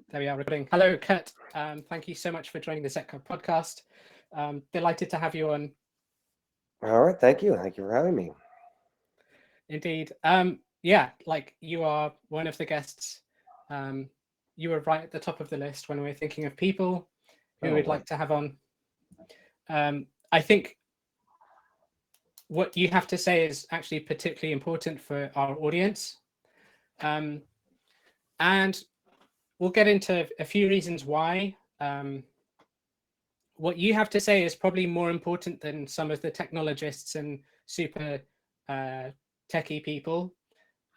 There we are recording. Hello, Kurt. Thank you so much for joining the Zcash podcast. Delighted to have you on. All right, thank you. Thank you for having me. Indeed. Yeah, like you are one of the guests. You were right at the top of the list when we were thinking of people who we'd like to have on. I think what you have to say is actually particularly important for our audience. And we'll get into a few reasons why. What you have to say is probably more important than some of the technologists and super techie people.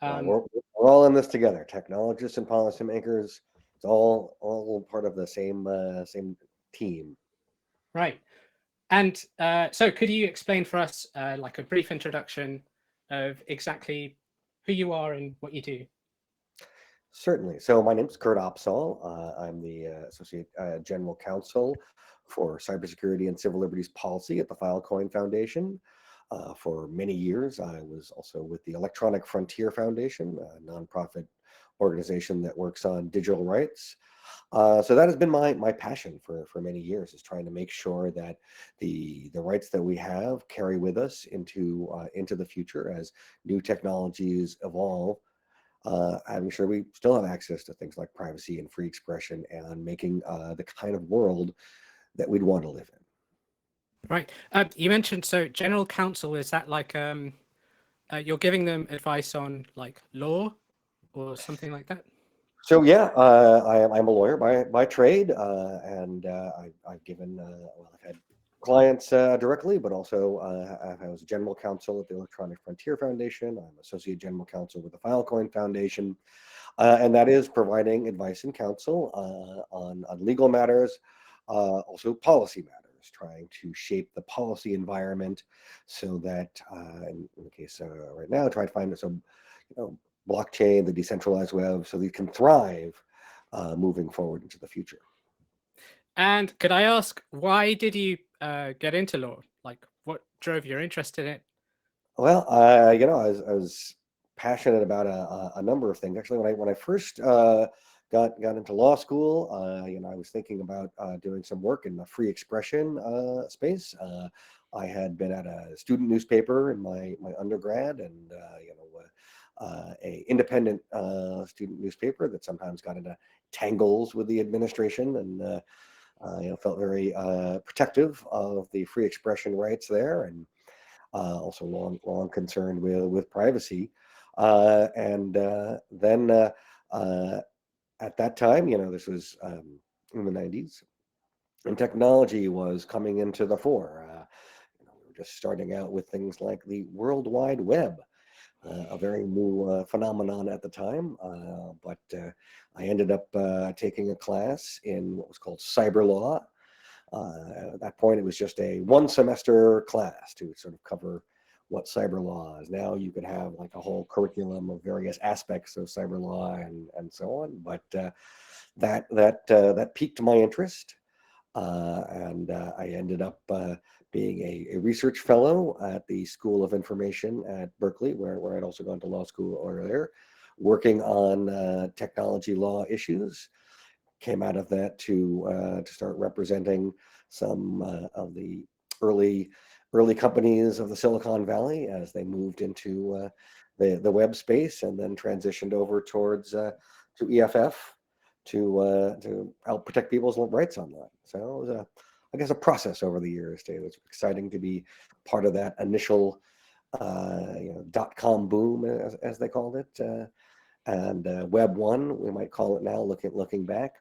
We're all in this together. Technologists and policymakers. It's all part of the same team. Right. And so could you explain for us like a brief introduction of exactly who you are and what you do? Certainly. So my name is Kurt Opsahl. I'm the Associate General Counsel for Cybersecurity and Civil Liberties Policy at the Filecoin Foundation. For many years, I was also with the Electronic Frontier Foundation, a nonprofit organization that works on digital rights. So that has been my passion for many years, is trying to make sure that the rights that we have carry with us into the future as new technologies evolve. Having sure we still have access to things like privacy and free expression, and making the kind of world that we'd want to live in. Right. You mentioned, so general counsel, is that like you're giving them advice on like law or something like that? So yeah, I'm a lawyer by trade, and I've given I've had clients directly, but also I was general counsel at the Electronic Frontier Foundation. I'm associate general counsel with the Filecoin Foundation, and that is providing advice and counsel on legal matters, also policy matters, trying to shape the policy environment so that, in the case right now, try to find some, blockchain, the decentralized web, so they can thrive moving forward into the future. And could I ask, why did you get into law? Like, what drove your interest in it? Well, I was passionate about a number of things. Actually, when I first got into law school, I was thinking about doing some work in the free expression space. I had been at a student newspaper in my undergrad, and a independent student newspaper that sometimes got into tangles with the administration, and felt very protective of the free expression rights there, and also long concerned with privacy. And then at that time, this was in the 90s, and technology was coming into the fore. We were just starting out with things like the World Wide Web, a very new phenomenon at the time. But I ended up taking a class in what was called cyber law. At that point, it was just a one-semester class to sort of cover what cyber law is. Now you could have like a whole curriculum of various aspects of cyber law and so on. But that piqued my interest, and I ended up being a research fellow at the School of Information at Berkeley, where I'd also gone to law school earlier, working on technology law issues. Came out of that to start representing some of the early companies of the Silicon Valley as they moved into the web space, and then transitioned over towards to EFF to help protect people's rights online. So it was I guess a process over the years. It was exciting to be part of that initial .com boom, as they called it, and Web 1, we might call it now, looking back.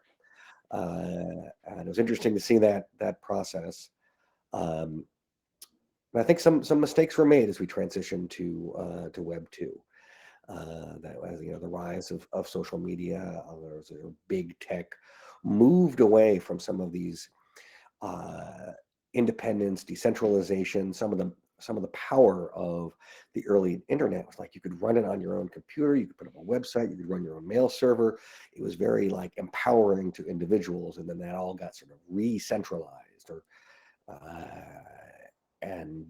And it was interesting to see that process. And I think some mistakes were made as we transitioned to Web 2. That was, the rise of social media, others, big tech moved away from some of these independence, decentralization. Some of the power of the early internet was like you could run it on your own computer, you could put up a website, you could run your own mail server. It was very like empowering to individuals, and then that all got sort of re-centralized, and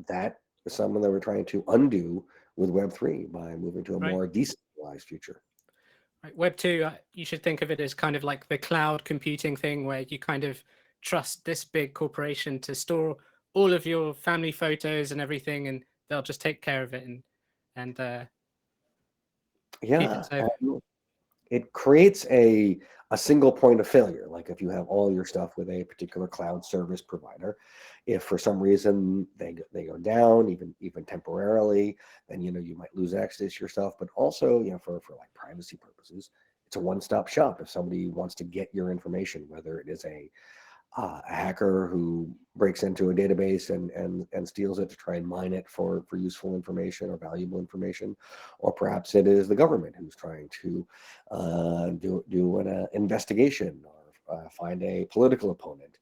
that is something that we're trying to undo with Web3 by moving to a more decentralized future. Right. Web 2, you should think of it as kind of like the cloud computing thing where you kind of trust this big corporation to store all of your family photos and everything, and they'll just take care of it and keep it Yeah, safe. it creates a single point of failure. Like if you have all your stuff with a particular cloud service provider, if for some reason they go down, even temporarily, then you might lose access to your stuff. But also, for like privacy purposes, it's a one-stop shop. If somebody wants to get your information, whether it is a hacker who breaks into a database and steals it to try and mine it for useful information or valuable information, or perhaps it is the government who's trying to do an investigation or find a political opponent,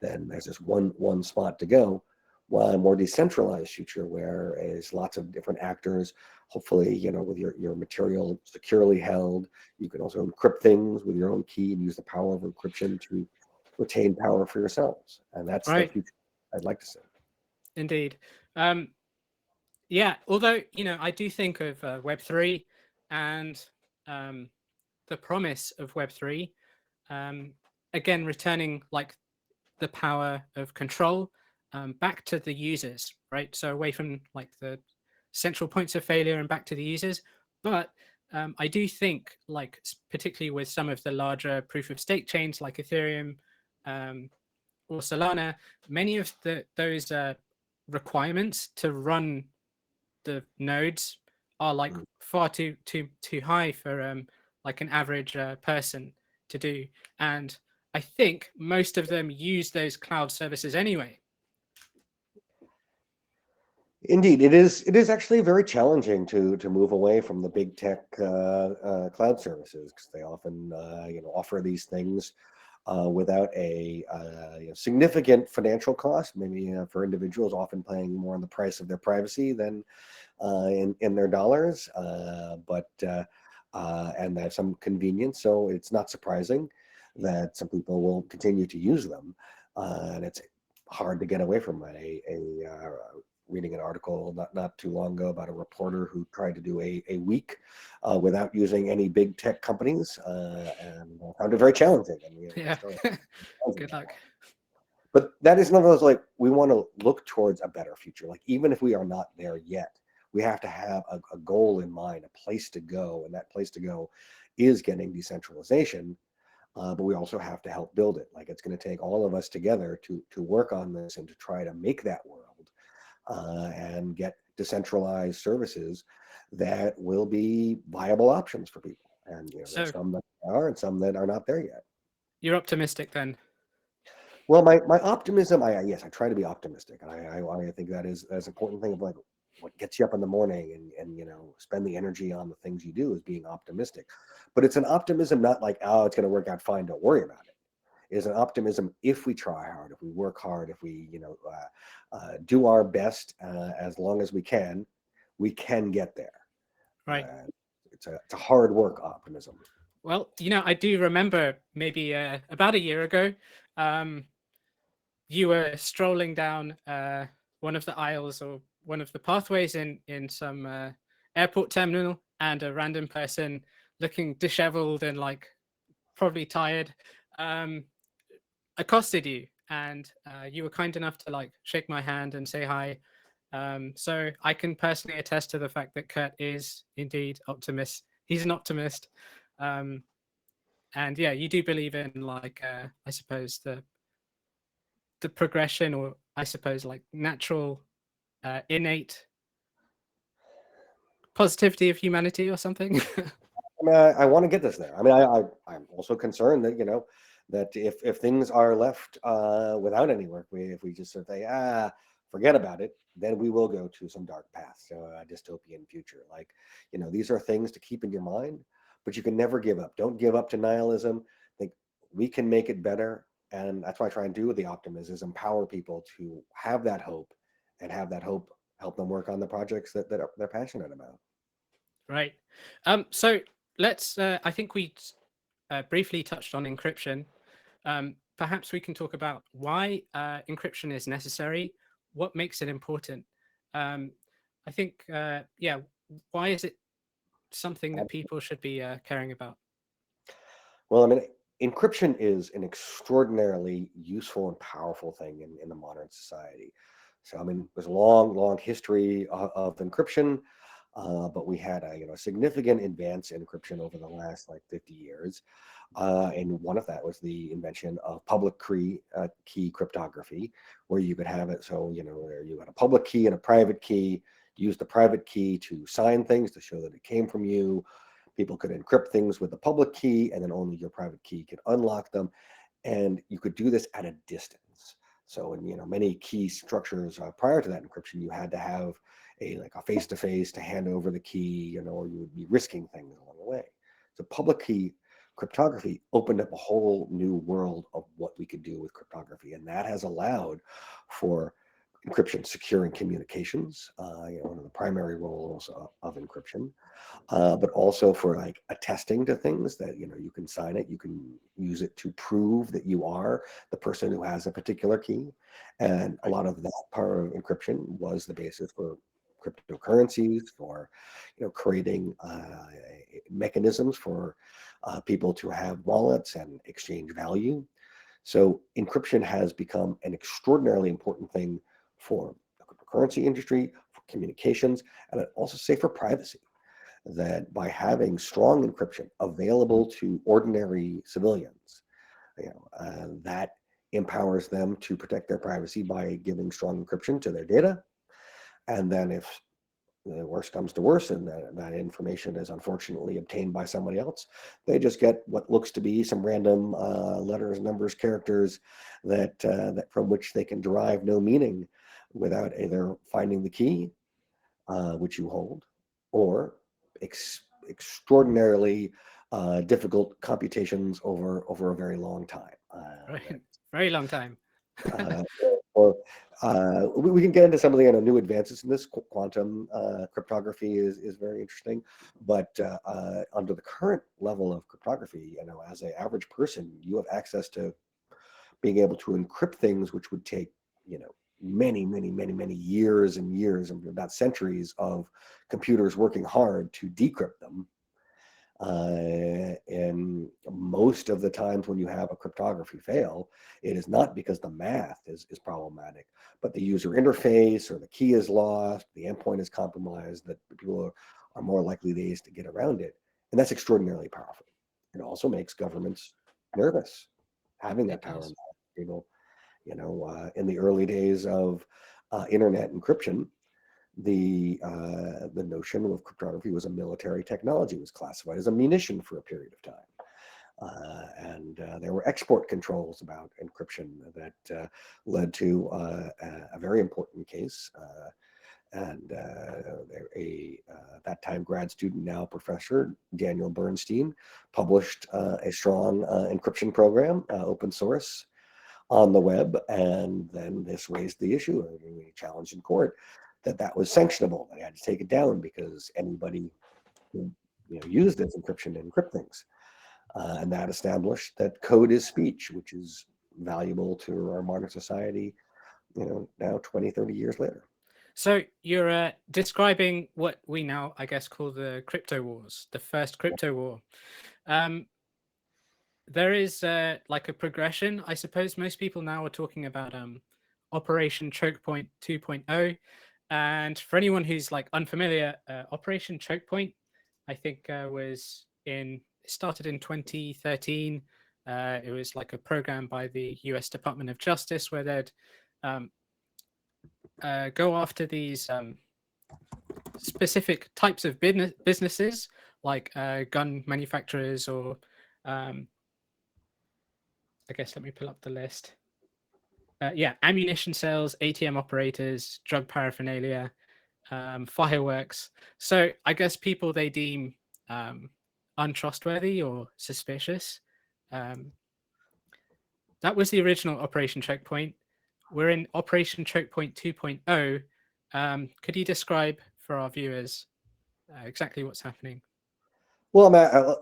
then there's just one spot to go. While a more decentralized future, where is lots of different actors, hopefully, with your material securely held, you can also encrypt things with your own key and use the power of encryption to retain power for yourselves. And that's the Right. future I'd like to see. Indeed. Yeah, although, I do think of Web3 and the promise of Web3, again, returning like the power of control back to the users, right? So away from like the central points of failure and back to the users. But I do think, like, particularly with some of the larger proof of stake chains like Ethereum or Solana, many of those requirements to run the nodes are like far too high for like an average person to do, and I think most of them use those cloud services anyway. Indeed, it is actually very challenging to move away from the big tech cloud services, because they often offer these things without a significant financial cost. Maybe for individuals, often paying more on the price of their privacy than in their dollars, but and they have some convenience. So it's not surprising that some people will continue to use them, and it's hard to get away from reading an article not too long ago about a reporter who tried to do a week without using any big tech companies, and found it very challenging. And Yeah. Good luck. But that is one of those, like, we want to look towards a better future. Like, even if we are not there yet, we have to have a goal in mind, a place to go, and that place to go is getting decentralization. But we also have to help build it. Like, it's going to take all of us together to work on this and to try to make that world and get decentralized services that will be viable options for people. And So there's some that are and some that are not there yet. you're optimistic then? Well, my optimism, yes, I try to be optimistic, and I think that's an important thing of, like, what gets you up in the morning and spend the energy on the things you do is being optimistic. But it's an optimism not like, oh, it's going to work out fine, don't worry about it. It is an optimism if we try hard, if we work hard, if we do our best, as long as we can get there. Right. It's a hard work optimism. Well, I do remember maybe about a year ago, you were strolling down one of the aisles or one of the pathways in some airport terminal, and a random person looking disheveled and like probably tired accosted you, and you were kind enough to like shake my hand and say hi. So I can personally attest to the fact that Kurt is indeed optimist. He's an optimist. And yeah, you do believe in like I suppose the progression, or I suppose like natural innate positivity of humanity or something. I mean, I want to get this there. I mean, I'm also concerned that that if things are left without any work, if we just sort of say, forget about it, then we will go to some dark paths, a dystopian future. Like, these are things to keep in your mind, but you can never give up. Don't give up to nihilism. Think we can make it better, and that's what I try and do with the optimism: is empower people to have that hope, and have that hope help them work on the projects that they're passionate about. Right. So let's. I think we briefly touched on encryption. Perhaps we can talk about why encryption is necessary. What makes it important? I think, yeah. Why is it something that people should be caring about? Well, I mean, encryption is an extraordinarily useful and powerful thing in the modern society. So, I mean, there's a long, long history of encryption, but we had a significant advance in encryption over the last like 50 years. And one of that was the invention of public key cryptography, where you could have it so where you had a public key and a private key. Use the private key to sign things to show that it came from you. People could encrypt things with the public key, and then only your private key could unlock them. And you could do this at a distance. So in many key structures prior to that encryption, you had to have a face-to-face to hand over the key, or you would be risking things along the way. So public key cryptography opened up a whole new world of what we could do with cryptography, and that has allowed for encryption securing communications, one of the primary roles of encryption, but also for like attesting to things that you can sign it, you can use it to prove that you are the person who has a particular key. And a lot of that part of encryption was the basis for cryptocurrencies, for creating mechanisms for people to have wallets and exchange value. So encryption has become an extraordinarily important thing for the cryptocurrency industry, for communications, and I'd also say for privacy. That by having strong encryption available to ordinary civilians, that empowers them to protect their privacy by giving strong encryption to their data. And then if the worst comes to worse and that information is unfortunately obtained by somebody else, they just get what looks to be some random letters, numbers, characters that from which they can derive no meaning without either finding the key, which you hold, or extraordinarily difficult computations over a very long time. Right. Very long time. uh, or we can get into some of the new advances in this. Quantum cryptography is very interesting, but under the current level of cryptography, as an average person, you have access to being able to encrypt things which would take many, many, many, many years and years, and about centuries of computers working hard to decrypt them. And most of the times when you have a cryptography fail, it is not because the math is problematic, but the user interface or the key is lost, the endpoint is compromised, that people are more likely to get around it. And that's extraordinarily powerful. It also makes governments nervous, having that power. People, in the early days of internet encryption, the notion of cryptography was a military technology, was classified as a munition for a period of time. And there were export controls about encryption that led to a very important case. And that time grad student, now professor, Daniel Bernstein, published a strong encryption program, open source, on the web, and then this raised the issue, and we challenged in court that was sanctionable. They had to take it down because anybody who used this encryption to encrypt things, and that established that code is speech, which is valuable to our modern society, now 20, 30 years later. So you're describing what we now, I guess, call the crypto wars, the first crypto war. There is like a progression. I suppose most people now are talking about Operation Chokepoint 2.0. And for anyone who's like unfamiliar, Operation Chokepoint, I think started in 2013. It was like a program by the US Department of Justice where they'd go after these specific types of businesses like gun manufacturers or I guess let me pull up the list. Ammunition sales, ATM operators, drug paraphernalia, fireworks. So I guess people they deem untrustworthy or suspicious. That was the original Operation Chokepoint. We're in Operation Chokepoint 2.0. Could you describe for our viewers exactly what's happening? Well,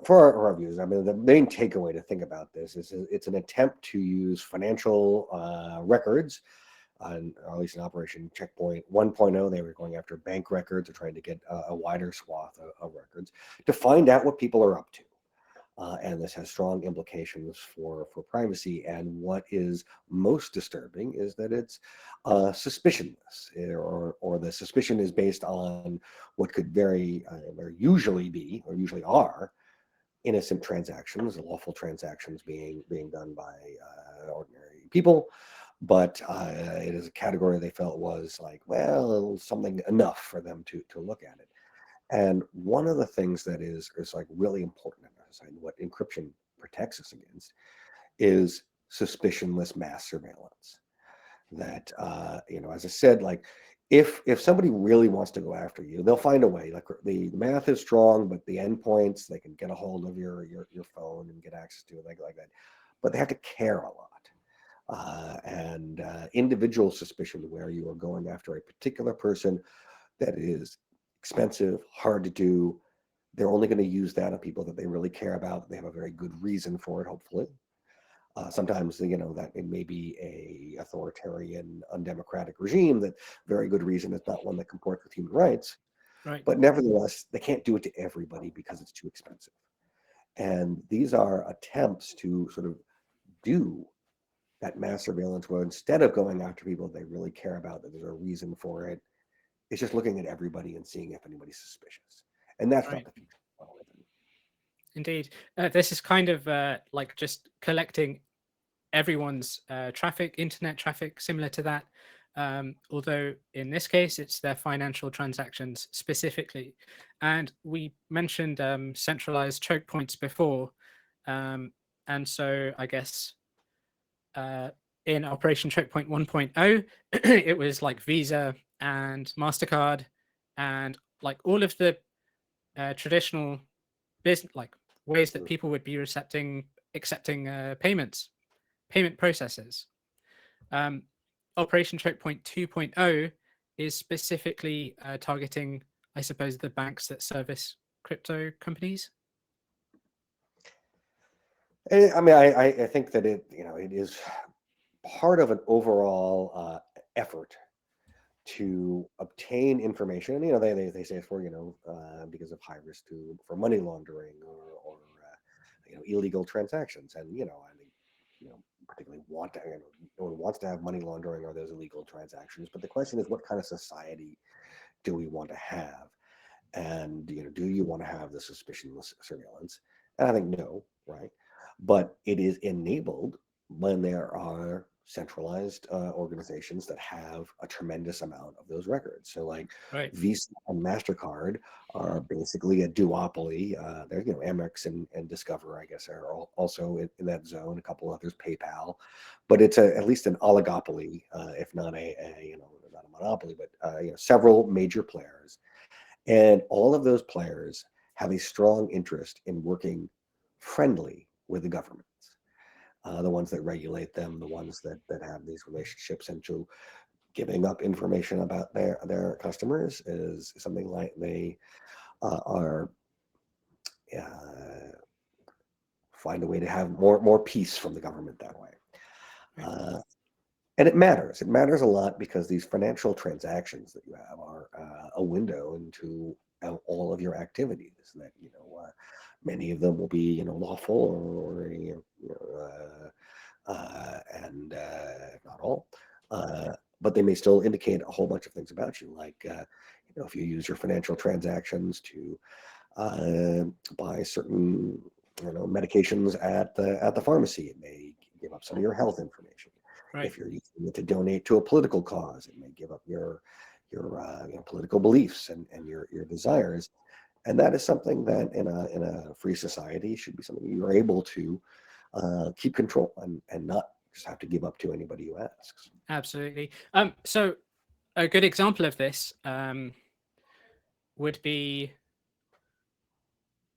for our viewers, I mean, the main takeaway to think about this is it's an attempt to use financial records, or at least in Operation Checkpoint 1.0, they were going after bank records or trying to get a wider swath of records to find out what people are up to. and this has strong implications for privacy. And what is most disturbing is that it's suspicionless, or the suspicion is based on what could very usually be, or usually are, innocent transactions, lawful transactions being done by ordinary people. But it is a category they felt was like, well, something enough for them to look at it. And one of the things that is like really important in our society, what encryption protects us against, is suspicionless mass surveillance. That as I said, like if somebody really wants to go after you, they'll find a way. Like the math is strong, but the endpoints, they can get a hold of your phone and get access to it, like that. But they have to care a lot. And individual suspicion, where you are going after a particular person, that is expensive, hard to do. They're only going to use that on people that they really care about. They have a very good reason for it, hopefully. Sometimes, that it may be a authoritarian, undemocratic regime. That very good reason is not one that comports with human rights. Right. But nevertheless, they can't do it to everybody because it's too expensive. And these are attempts to sort of do that mass surveillance, where instead of going after people they really care about, that there's a reason for it, it's just looking at everybody and seeing if anybody's suspicious. And that's not the future. Indeed. This is kind of like just collecting everyone's traffic, internet traffic, similar to that. Although in this case, it's their financial transactions specifically. And we mentioned centralized choke points before. And so I guess in Operation Chokepoint 1.0, it was like Visa and MasterCard and like all of the traditional business, like ways that people would be accepting payment processes. Operation Chokepoint 2.0 is specifically targeting, I suppose, the banks that service crypto companies. I mean, I think that it is part of an overall effort to obtain information. And they say it's for because of high risk for money laundering or illegal transactions. And I think particularly no one wants to have money laundering or those illegal transactions. But the question is, what kind of society do we want to have? And do you want to have the suspicionless surveillance? And I think no, right? But it is enabled when there are centralized organizations that have a tremendous amount of those records. So like Right. Visa and MasterCard are basically a duopoly. There's Amex and Discover, I guess, are also in that zone. A couple others, PayPal, but it's at least an oligopoly, if not not a monopoly, but several major players. And all of those players have a strong interest in working friendly with the governments, the ones that regulate them, the ones that have these relationships, and to giving up information about their customers is something like they are find a way to have more peace from the government that way. And it matters. It matters a lot because these financial transactions that you have are a window into all of your activities. That many of them will be lawful and not all, but they may still indicate a whole bunch of things about you. Like if you use your financial transactions to buy certain medications at the pharmacy, it may give up some of your health information. Right. If you're using it to donate to a political cause, it may give up your political beliefs and your desires. And that is something that in a free society should be something you're able to keep control and not just have to give up to anybody who asks. Absolutely. So a good example of this would be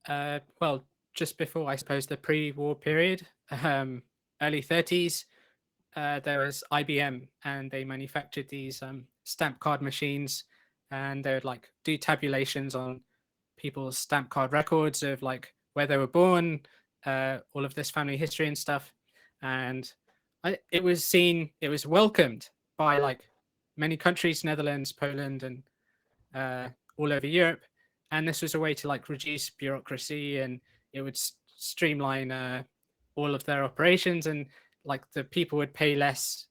well, just before, I suppose, the pre-war period, early 30s. There was IBM, and they manufactured these stamp card machines, and they would like do tabulations on people's stamp card records of like where they were born, all of this family history and stuff. And it was welcomed by like many countries, Netherlands, Poland, and all over Europe. And this was a way to like reduce bureaucracy, and it would streamline all of their operations, and like the people would pay less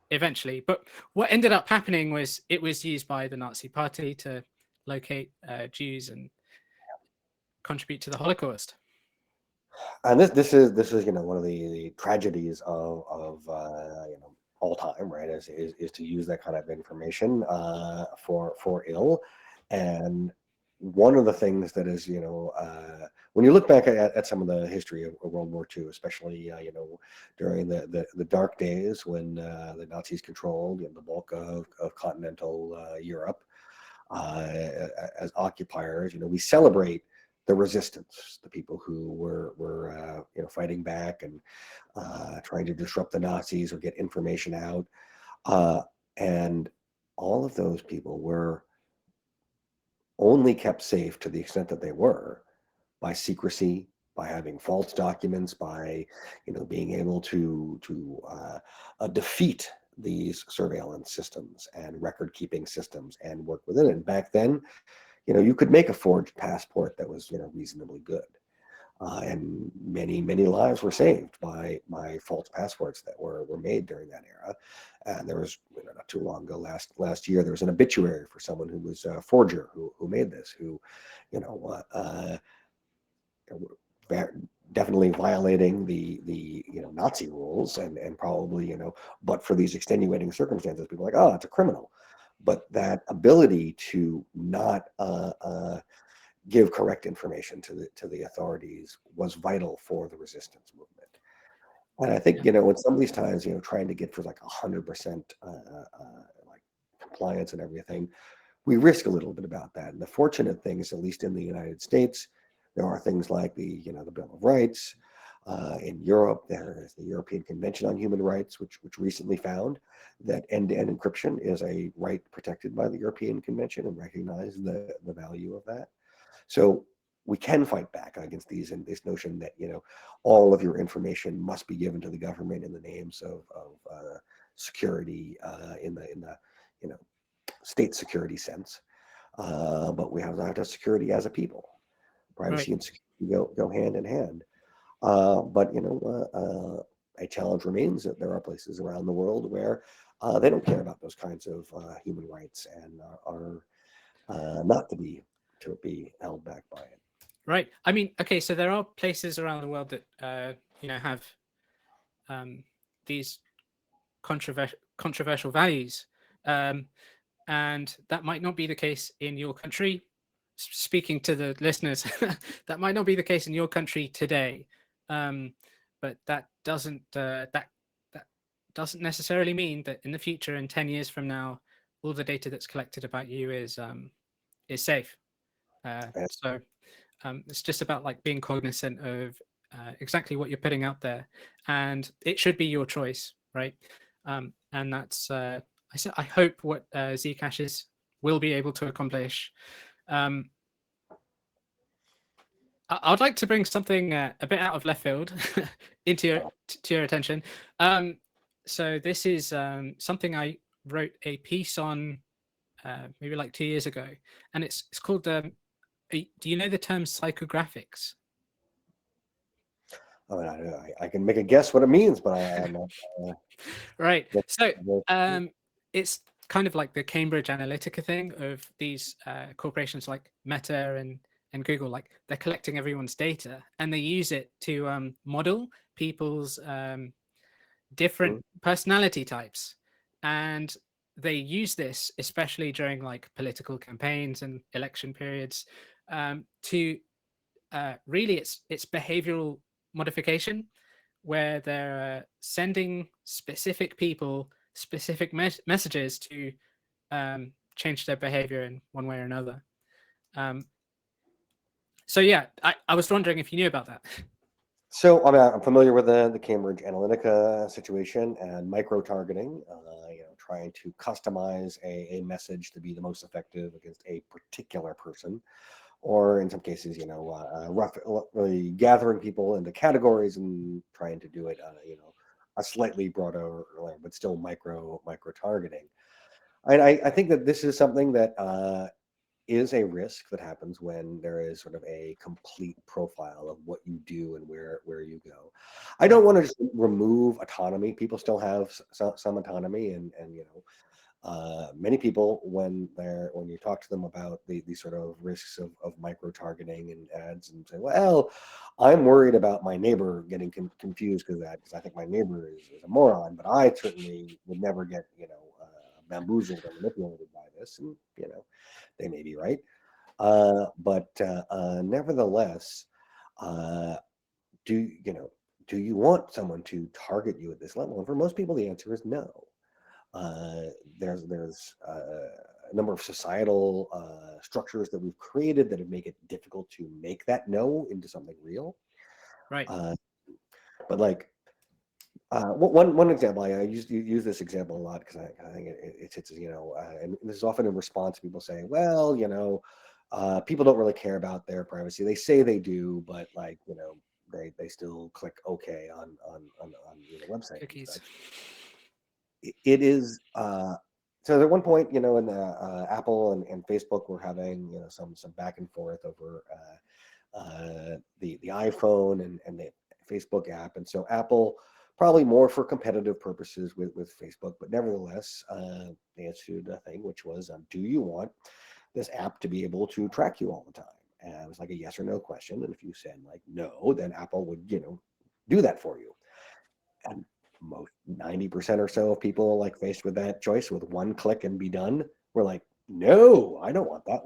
eventually. But what ended up happening was it was used by the Nazi Party to locate Jews and contribute to the Holocaust. And this is one of the tragedies of all time, right? Is to use that kind of information for ill. And one of the things that is when you look back at some of the history of World War II, especially during the dark days when the Nazis controlled the bulk of continental Europe as occupiers, we celebrate the resistance, the people who were fighting back and trying to disrupt the Nazis or get information out, and all of those people were only kept safe to the extent that they were by secrecy, by having false documents, by being able to defeat these surveillance systems and record keeping systems and work within it. And back then, you could make a forged passport that was reasonably good, and many lives were saved by false passports that were made during that era. And there was not too long ago, last year, there was an obituary for someone who was a forger who made this, who definitely violating the Nazi rules, and probably but for these extenuating circumstances, people are like, oh, it's a criminal. But that ability to not give correct information to the authorities was vital for the resistance movement. And I think when some of these times trying to get for like 100% like compliance and everything, we risk a little bit about that. And the fortunate thing is, at least in the United States, there are things like the Bill of Rights. In Europe, there is the European Convention on Human Rights, which recently found that end-to-end encryption is a right protected by the European Convention, and recognized the value of that. So we can fight back against these, and this notion that all of your information must be given to the government in the names of security, in the state security sense. But we have to have security as a people. Privacy and security go hand in hand. But a challenge remains that there are places around the world where they don't care about those kinds of human rights, and are not to be held back by it. Right. I mean, okay, so there are places around the world that have these controversial values, and that might not be the case in your country. Speaking to the listeners, that might not be the case in your country today, but that doesn't necessarily mean that in the future, in 10 years from now, all the data that's collected about you is safe. So it's just about like being cognizant of exactly what you're putting out there, and it should be your choice, right? And that's I hope what Zcash will be able to accomplish. I'd like to bring something a bit out of left field into your attention. So this is something I wrote a piece on maybe like 2 years ago, and it's called. Do you know the term psychographics? I can make a guess what it means, but I'm not. Right. So it's kind of like the Cambridge Analytica thing of these corporations like Meta and Google. Like, they're collecting everyone's data, and they use it to model people's different personality types. And they use this especially during like political campaigns and election periods to really it's behavioral modification, where they're sending specific people specific messages to change their behavior in one way or another. So yeah, I was wondering if you knew about that. So I'm familiar with the Cambridge Analytica situation and micro-targeting, trying to customize a message to be the most effective against a particular person, or in some cases, really gathering people into categories and trying to do it, a slightly broader, but still micro targeting. And I think that this is something that is a risk that happens when there is sort of a complete profile of what you do and where you go. I don't Right. want to just remove autonomy. People still have some autonomy, and many people, when you talk to them about the sort of risks of micro targeting and ads, and say, well, I'm worried about my neighbor getting confused because I think my neighbor is a moron, but I certainly would never get bamboozled or manipulated by this, and they may be right. But nevertheless, uh, do you want someone to target you at this level? And for most people, the answer is no. Uh, there's a number of societal structures that we've created that have make it difficult to make that no into something real. Right. Uh, but like one example, I use this example a lot because I think it hits, and this is often in response to people saying, well, people don't really care about their privacy. They say they do, but they still click OK on websites and Cookies. such. It is so at one point, in Apple and Facebook were having some back and forth over the iPhone and the Facebook app, and so Apple, probably more for competitive purposes with Facebook, but nevertheless, they issued a thing which was, do you want this app to be able to track you all the time? And it was like a yes or no question, and if you said like no, then Apple would do that for you. And most 90% or so of people, like, faced with that choice with one click and be done, were like, no, I don't want that.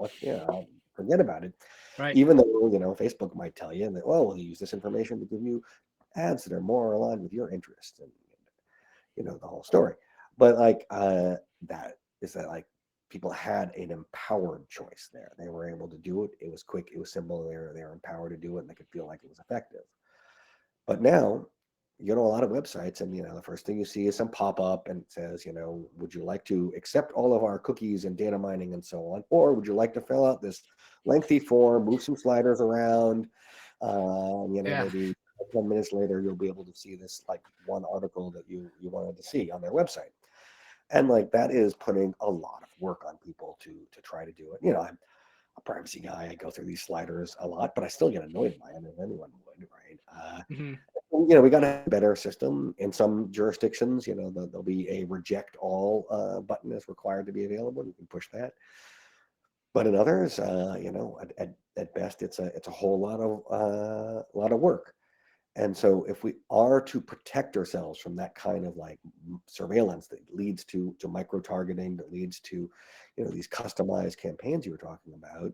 Forget about it. Right. Even though Facebook might tell you that, oh, well, they use this information to give you ads that are more aligned with your interests, and the whole story. But that is that, like, people had an empowered choice there. They were able to do it. It was quick, it was simple. They were empowered to do it, and they could feel like it was effective. But now, you go to a lot of websites, and the first thing you see is some pop-up, and it says, would you like to accept all of our cookies and data mining and so on, or would you like to fill out this lengthy form, move some sliders around? Yeah. Maybe 10 minutes later, you'll be able to see this, like, one article that you wanted to see on their website. And like, that is putting a lot of work on people to try to do it. I'm a privacy guy. I go through these sliders a lot, but I still get annoyed by them, as anyone would, right? Mhm. We got to have a better system. In some jurisdictions, there'll be a reject all button is required to be available. You can push that. But in others, at best, it's a whole lot of work. And so, if we are to protect ourselves from that kind of, like, surveillance that leads to micro targeting, that leads to these customized campaigns you were talking about,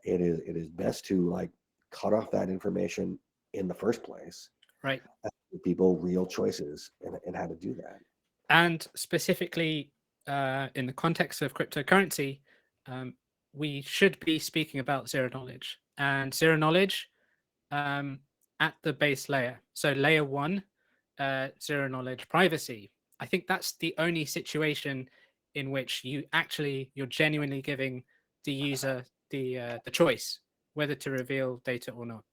it is best to, like, cut off that information in the first place, Right. and give people real choices in how to do that. And specifically, in the context of cryptocurrency, we should be speaking about zero knowledge, and zero knowledge um, at the base layer. So layer one, zero knowledge privacy. I think that's the only situation in which you're genuinely giving the user the choice whether to reveal data or not.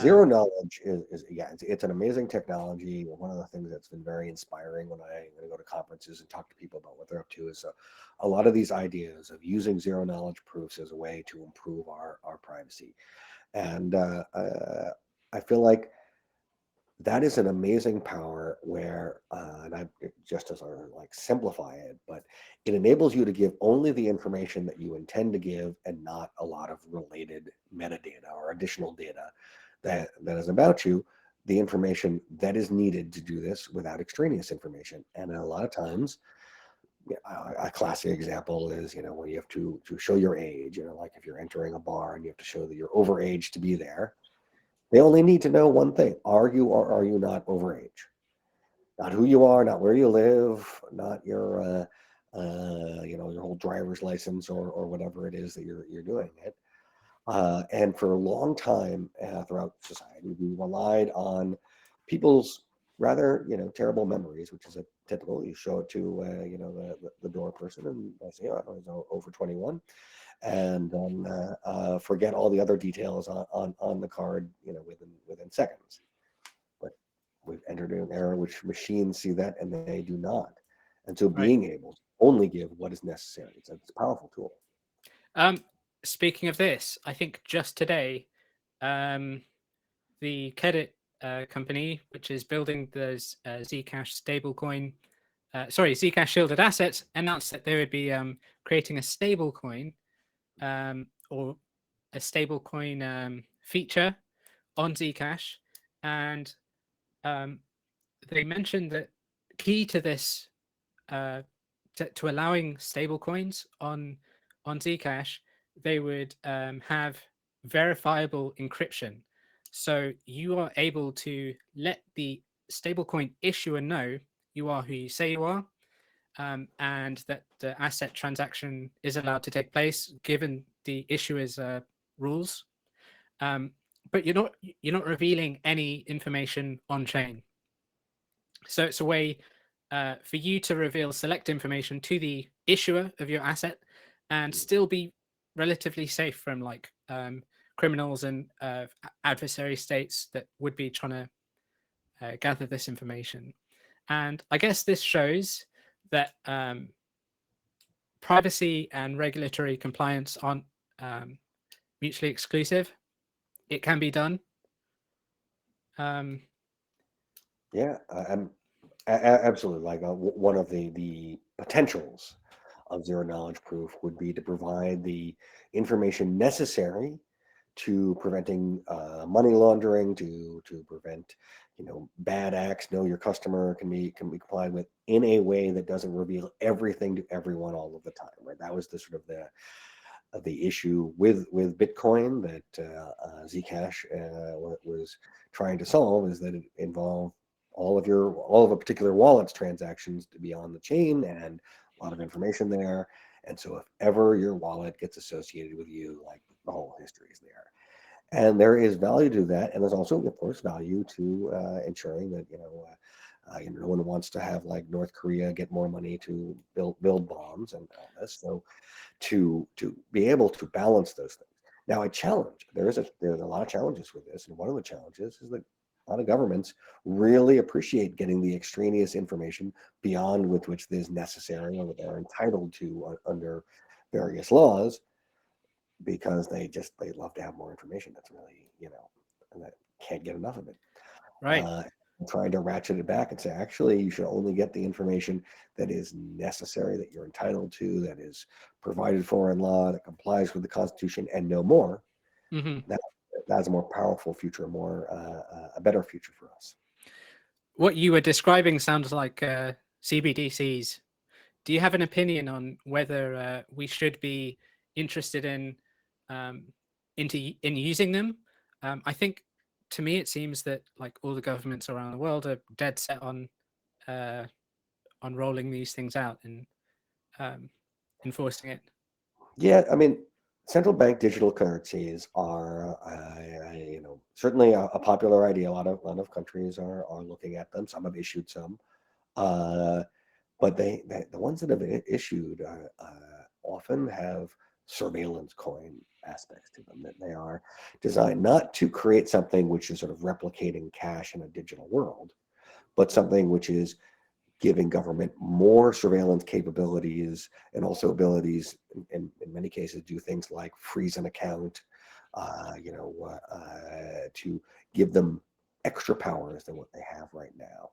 Zero knowledge is yeah, it's an amazing technology. One of the things that's been very inspiring when I go to conferences and talk to people about what they're up to is a lot of these ideas of using zero knowledge proofs as a way to improve our privacy. And I feel like that is an amazing power where, and I just as I like simplify it, but it enables you to give only the information that you intend to give, and not a lot of related metadata or additional data that is about you, the information that is needed to do this without extraneous information. And a lot of times, a classic example is, when you have to show your age, like if you're entering a bar and you have to show that you're overage to be there. They only need to know one thing: are you or are you not overage? Not who you are, not where you live, not your whole driver's license or whatever it is that you're doing it. And for a long time, throughout society, we relied on people's rather terrible memories, which is a typical. You show it to the door person, and they say, "Oh, I was over 21," and then forget all the other details on the card, within seconds. But we've entered an era which machines see that, and they do not. And so, Right. being able to only give what is necessary, it's a powerful tool. Speaking of this, I think just today, the Credit company, which is building the Zcash stablecoin, Zcash shielded assets, announced that they would be creating a stablecoin or a stablecoin feature on Zcash, and they mentioned that key to this, to allowing stablecoins on Zcash, they would have verifiable encryption. So you are able to let the stablecoin issuer know you are who you say you are, and that the asset transaction is allowed to take place given the issuer's rules. But you're not revealing any information on chain. So it's a way for you to reveal select information to the issuer of your asset and still be relatively safe from like criminals and adversary states that would be trying to gather this information. And I guess this shows that privacy and regulatory compliance aren't mutually exclusive. It can be done. Yeah, absolutely. Like one of the potentials of zero knowledge proof would be to provide the information necessary to preventing money laundering, to prevent bad acts. Know your customer can be complied with in a way that doesn't reveal everything to everyone all of the time. Right. That was the sort of the issue with Bitcoin that Zcash was trying to solve, is that it involved all of a particular wallet's transactions to be on the chain and a lot of information there. And so if ever your wallet gets associated with you, like the whole history is there. And there is value to that. And there's also, of course, value to ensuring that, no one wants to have like North Korea get more money to build bombs and all this. So to be able to balance those things. Now, I challenge. There's a lot of challenges with this, and one of the challenges is that a lot of governments really appreciate getting the extraneous information beyond with which is necessary or what they're entitled to under various laws, because they love to have more information. That's really and that can't get enough of it. Right. Trying to ratchet it back and say, actually, you should only get the information that is necessary, that you're entitled to, that is provided for in law, that complies with the Constitution, and no more. Mm-hmm. That's a more powerful future, a better future for us. What you were describing sounds like CBDCs. Do you have an opinion on whether we should be interested in using them? I think, to me, it seems that like all the governments around the world are dead set on rolling these things out and enforcing it. Yeah, I mean, central bank digital currencies are, certainly a popular idea. A lot of countries are looking at them. Some have issued some, but the ones that have issued often have surveillance coin aspects to them. That they are designed not to create something which is sort of replicating cash in a digital world, but something which is giving government more surveillance capabilities, and also abilities in many cases do things like freeze an account, to give them extra powers than what they have right now.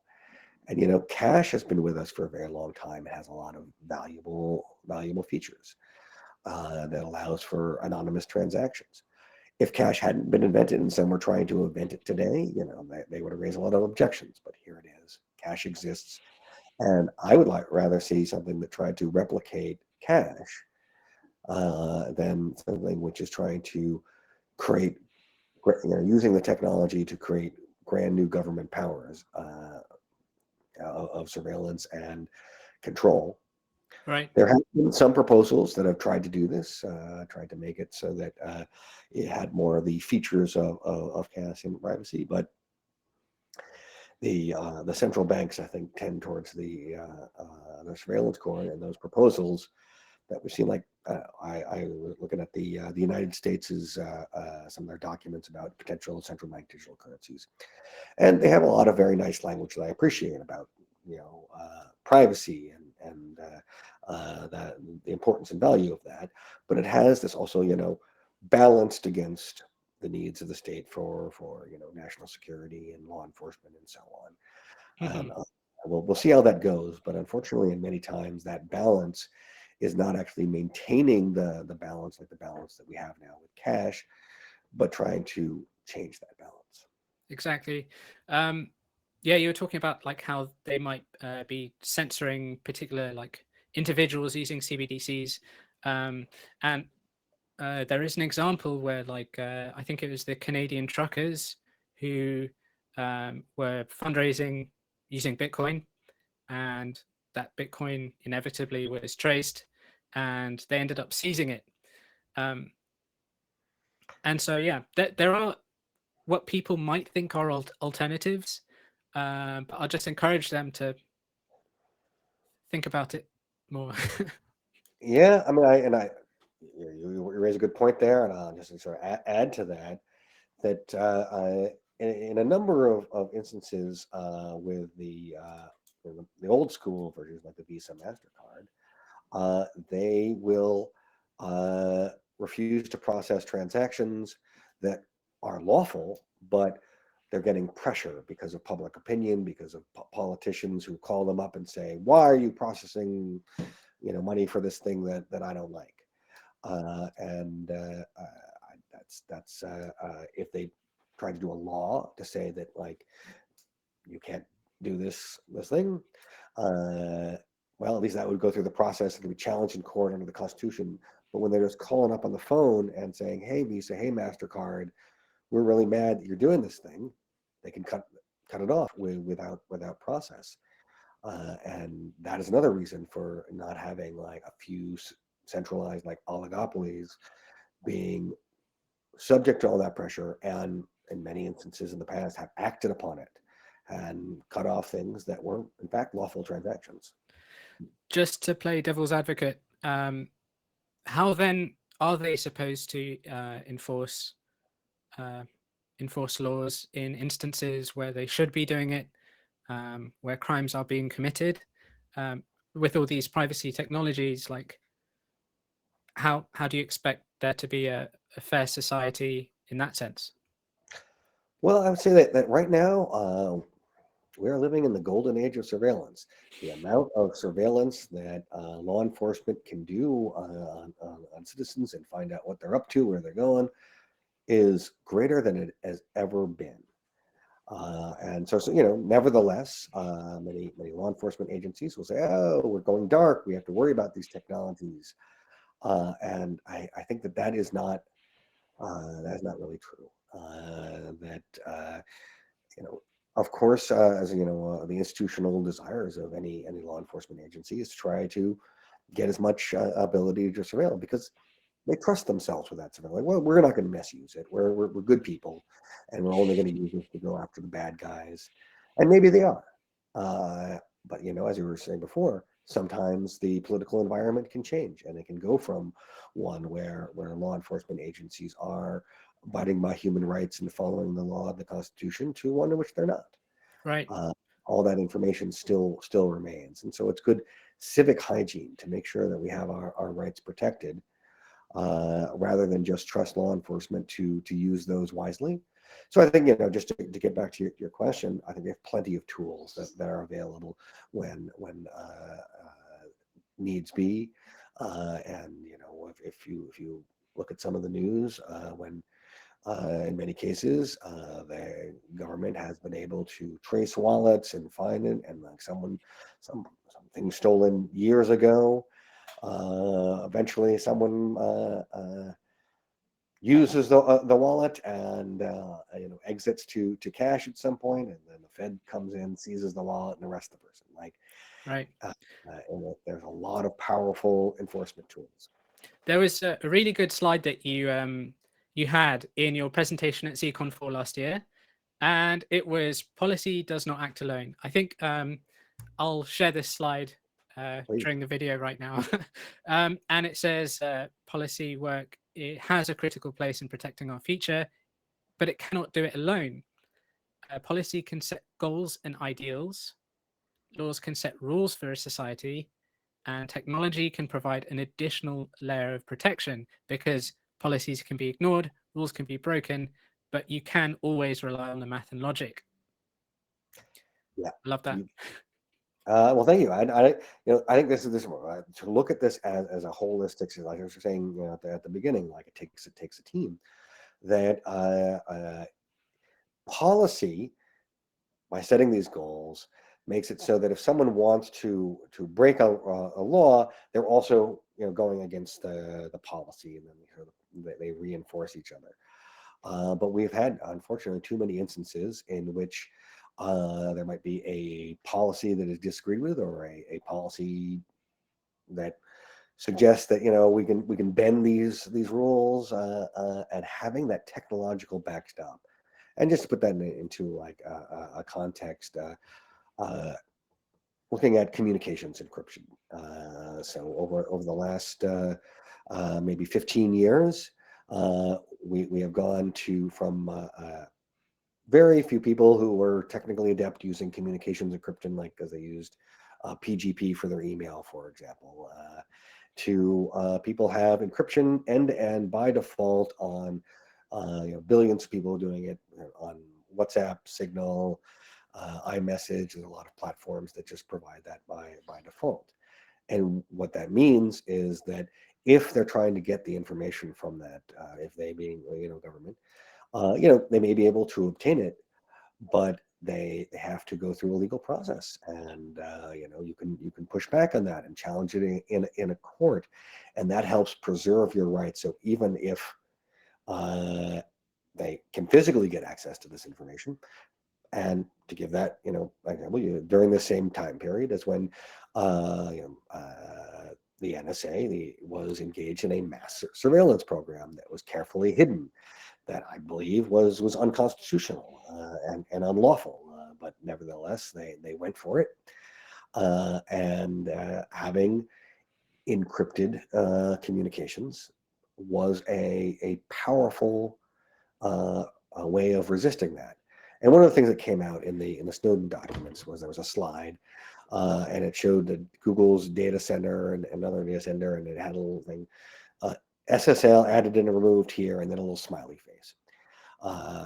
And cash has been with us for a very long time. It has a lot of valuable features that allows for anonymous transactions. If cash hadn't been invented and some were trying to invent it today, they would have raised a lot of objections. But here it is. Cash exists. And I would rather see something that tried to replicate cash than something which is trying to create, using the technology to create brand new government powers of surveillance and control. Right. There have been some proposals that have tried to do this, tried to make it so that it had more of the features of cash and privacy, but the central banks, I think, tend towards the surveillance coin and those proposals that we seem like. I was looking at the United States' some of their documents about potential central bank digital currencies, and they have a lot of very nice language that I appreciate about privacy and that the importance and value of that, but it has this also, balanced against the needs of the state for national security and law enforcement and so on. And we'll see how that goes, but unfortunately, in many times that balance is not actually maintaining the balance, like the balance that we have now with cash, but trying to change that balance. Exactly. Yeah, you were talking about like how they might be censoring particular like individuals using CBDCs, and there is an example where like I think it was the Canadian truckers who were fundraising using Bitcoin, and that Bitcoin inevitably was traced, and they ended up seizing it. And so yeah, there are what people might think are alternatives, but I'll just encourage them to think about it more. Yeah, I mean, you raise a good point there, and I'll just sort of add to that in a number of instances with the old school versions like the Visa MasterCard, they will refuse to process transactions that are lawful, but they're getting pressure because of public opinion, because of politicians who call them up and say, "Why are you processing, money for this thing that I don't like?" And that's if they try to do a law to say that like you can't do this thing. Well, at least that would go through the process. It could be challenged in court under the Constitution. But when they're just calling up on the phone and saying, "Hey, Visa, hey, MasterCard, we're really mad that you're doing this thing," they can cut it off without process. And that is another reason for not having like a few centralized like oligopolies being subject to all that pressure, and in many instances in the past have acted upon it and cut off things that were in fact lawful transactions. Just to play devil's advocate, how then are they supposed to enforce laws in instances where they should be doing it, where crimes are being committed, with all these privacy technologies? Like, how do you expect there to be a fair society in that sense? Well, I would say that right now we are living in the golden age of surveillance. The amount of surveillance that law enforcement can do on citizens and find out what they're up to, where they're going, is greater than it has ever been. And so, nevertheless, many law enforcement agencies will say, "Oh, we're going dark. We have to worry about these technologies." And I think that is not really true. That of course, as the institutional desires of any law enforcement agency is to try to get as much ability to surveil, because they trust themselves with that surveillance. Like, well, we're not going to misuse it. We're good people, and we're only going to use this to go after the bad guys. And maybe they are. But as you were saying before, sometimes the political environment can change, and it can go from one where law enforcement agencies are abiding by human rights and following the law and the Constitution to one in which they're not. Right. All that information still remains, and so it's good civic hygiene to make sure that we have our rights protected, rather than just trust law enforcement to use those wisely. So I think, just to get back to your question, I think we have plenty of tools that are available when needs be. And if you look at some of the news, when in many cases the government has been able to trace wallets and find it, and like something stolen years ago, eventually someone uses the wallet and exits to cash at some point, and then the Fed comes in, seizes the wallet, and arrests the person. Like, Right. and there's a lot of powerful enforcement tools. There was a really good slide that you had in your presentation at ZCon 4 last year, and it was "Policy does not act alone." I think I'll share this slide during the video right now. And it says policy work, it has a critical place in protecting our future, but it cannot do it alone. Policy can set goals and ideals. Laws can set rules for a society, And technology can provide an additional layer of protection because policies can be ignored, rules can be broken, but you can always rely on the math and logic. Yeah. Love that. Well, thank you. I think this is to look at this as a holistic, like I was saying, at the beginning, like it takes a team. That policy, by setting these goals, makes it so that if someone wants to break a law, they're also going against the policy, and then they reinforce each other. But we've had, unfortunately, too many instances in which there might be a policy that is disagreed with, or a policy that suggests that we can bend these rules, and having that technological backstop. And just to put that into like a context, looking at communications encryption. So over the last maybe 15 years, we have gone from very few people who were technically adept using communications encryption, like because they used PGP for their email, for example, to people have encryption end-to-end by default on billions of people doing it on WhatsApp, Signal, iMessage. There's a lot of platforms that just provide that by default. And what that means is that if they're trying to get the information from that, if they being government, they may be able to obtain it, but they have to go through a legal process, and you can push back on that and challenge it in a court, and that helps preserve your rights. So even if they can physically get access to this information, and to give that example, during the same time period as when the NSA was engaged in a mass surveillance program that was carefully hidden, that I believe was unconstitutional and unlawful, but nevertheless they went for it, and having encrypted communications was a powerful a way of resisting that. And one of the things that came out in the Snowden documents was there was a slide, and it showed that Google's data center and another data center, and it had a little thing, SSL added and removed here, and then a little smiley face.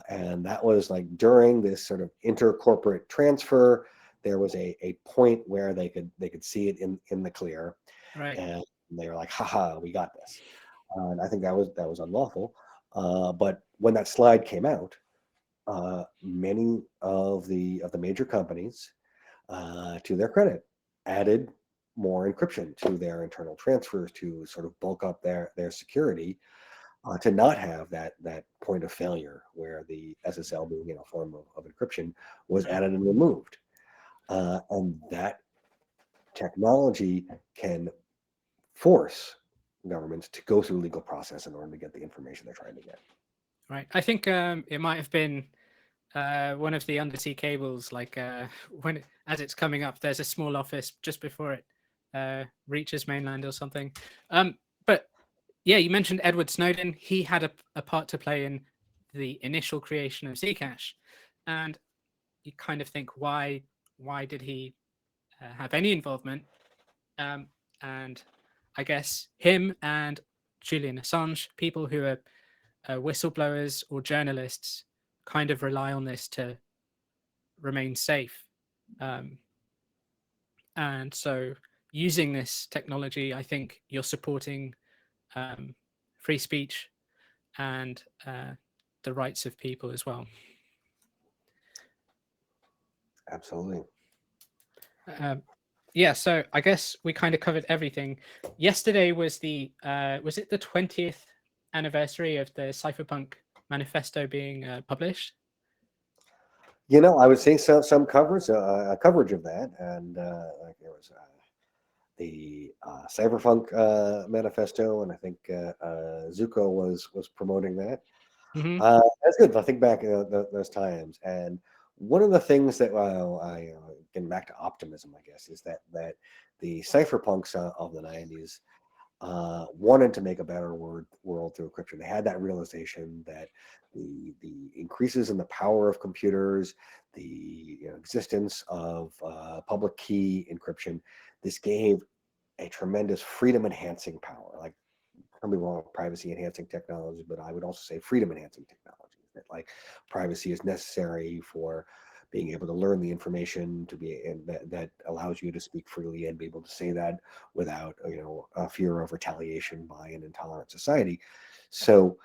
And that was like during this sort of intercorporate transfer, there was a point where they could see it in the clear, Right. and they were like, haha, we got this. And I think that was unlawful. But when that slide came out, many of the major companies, to their credit, added more encryption to their internal transfers to sort of bulk up their security, to not have that point of failure where the SSL, being a form of encryption, was added and removed. And that technology can force governments to go through legal process in order to get the information they're trying to get. Right. I think it might have been one of the undersea cables, like as it's coming up, there's a small office just before it reaches mainland or something. But yeah, you mentioned Edward Snowden. He had a part to play in the initial creation of Zcash, and you kind of think, why did he have any involvement? And I guess him and Julian Assange, people who are whistleblowers or journalists, kind of rely on this to remain safe. And so using this technology, I think you're supporting free speech and the rights of people as well. Absolutely. Yeah, so I guess we kind of covered everything. Yesterday was the 20th anniversary of the Cypherpunk Manifesto being published? I was seeing some coverage of that, and like there was the Cypherpunk Manifesto, and I think Zuko was promoting that. Mm-hmm. That's good. I think back those times, and one of the things that I getting back to optimism, I guess, is that the cypherpunks of the 90s wanted to make a better world through encryption. They had that realization that the increases in the power of computers, the existence of public key encryption, this gave a tremendous freedom enhancing power. Like, don't be wrong, privacy enhancing technology, but I would also say freedom enhancing technology. That like privacy is necessary for being able to learn the information to be, and that allows you to speak freely and be able to say that without a fear of retaliation by an intolerant society. So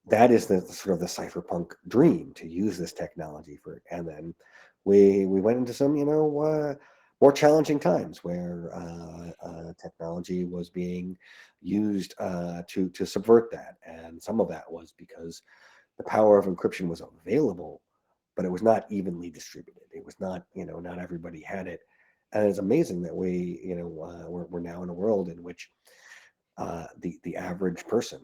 that is the sort of the cypherpunk dream, to use this technology for. And then we went into some more challenging times where technology was being used to subvert that, and some of that was because the power of encryption was available, but it was not evenly distributed. It was not, not everybody had it. And it's amazing that we're now in a world in which the average person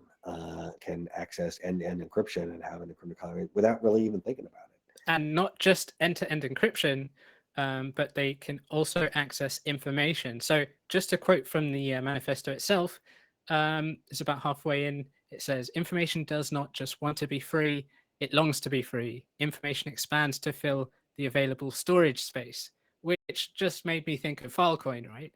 can access end-to-end encryption and have an encrypted economy without really even thinking about it. And not just end-to-end encryption, but they can also access information. So just a quote from the manifesto itself, it's about halfway in. It says, information does not just want to be free, it longs to be free. Information expands to fill the available storage space, which just made me think of Filecoin, right?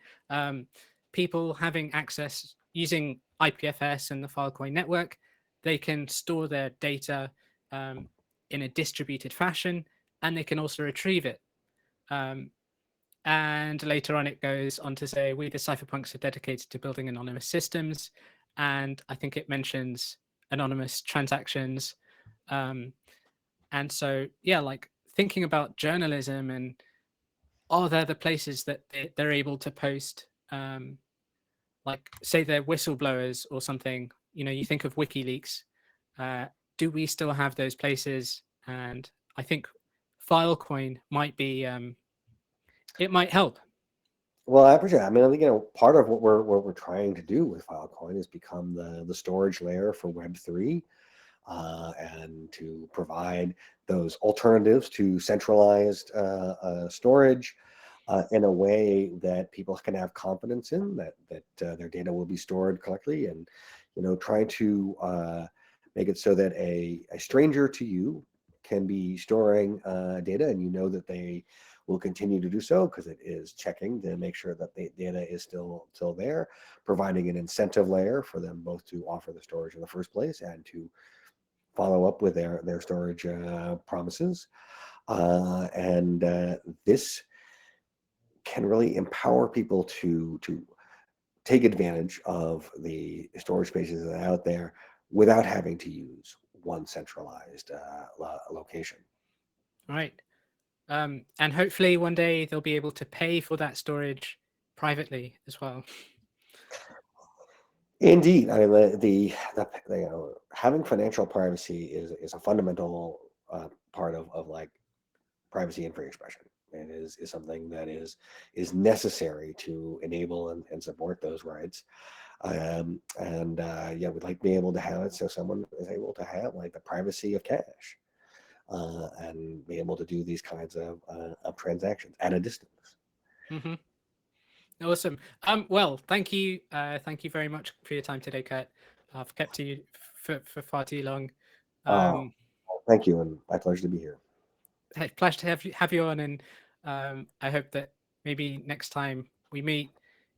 People having access using IPFS and the Filecoin network, they can store their data in a distributed fashion, and they can also retrieve it. And later on, it goes on to say, we, the cypherpunks, are dedicated to building anonymous systems. And I think it mentions anonymous transactions. And so, yeah, like thinking about journalism, and are there the places that they're able to post, like say they're whistleblowers or something, you think of WikiLeaks. Do we still have those places? And I think Filecoin might be, it might help. Well, I appreciate it. I mean, I think, part of what we're trying to do with Filecoin is become the storage layer for Web3, and to provide those alternatives to centralized storage in a way that people can have confidence in, that their data will be stored correctly, and trying to make it so that a stranger to you can be storing data, and that they will continue to do so because it is checking to make sure that the data is still there, providing an incentive layer for them both to offer the storage in the first place and to follow up with their storage promises. And this can really empower people to take advantage of the storage spaces that are out there without having to use one centralized location. Right. And hopefully one day they'll be able to pay for that storage privately as well. Indeed, I mean having financial privacy is a fundamental part of like privacy and free expression. It is something that is necessary to enable and support those rights. And we'd like to be able to have it so someone is able to have like the privacy of cash, and be able to do these kinds of transactions at a distance. Mm-hmm. Awesome. Well, thank you. Thank you very much for your time today, Kurt. I've kept you for far too long. Thank you, and my pleasure to be here. Pleasure to have you on, and I hope that maybe next time we meet,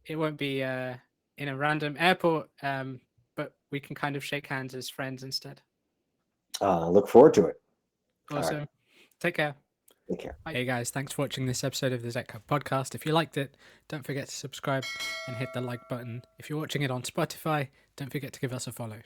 it won't be in a random airport, but we can kind of shake hands as friends instead. Look forward to it. Awesome. Right. Take care. Take care. Bye. Hey guys, thanks for watching this episode of the Zcash podcast. If you liked it, don't forget to subscribe and hit the like button. If you're watching it on Spotify, don't forget to give us a follow.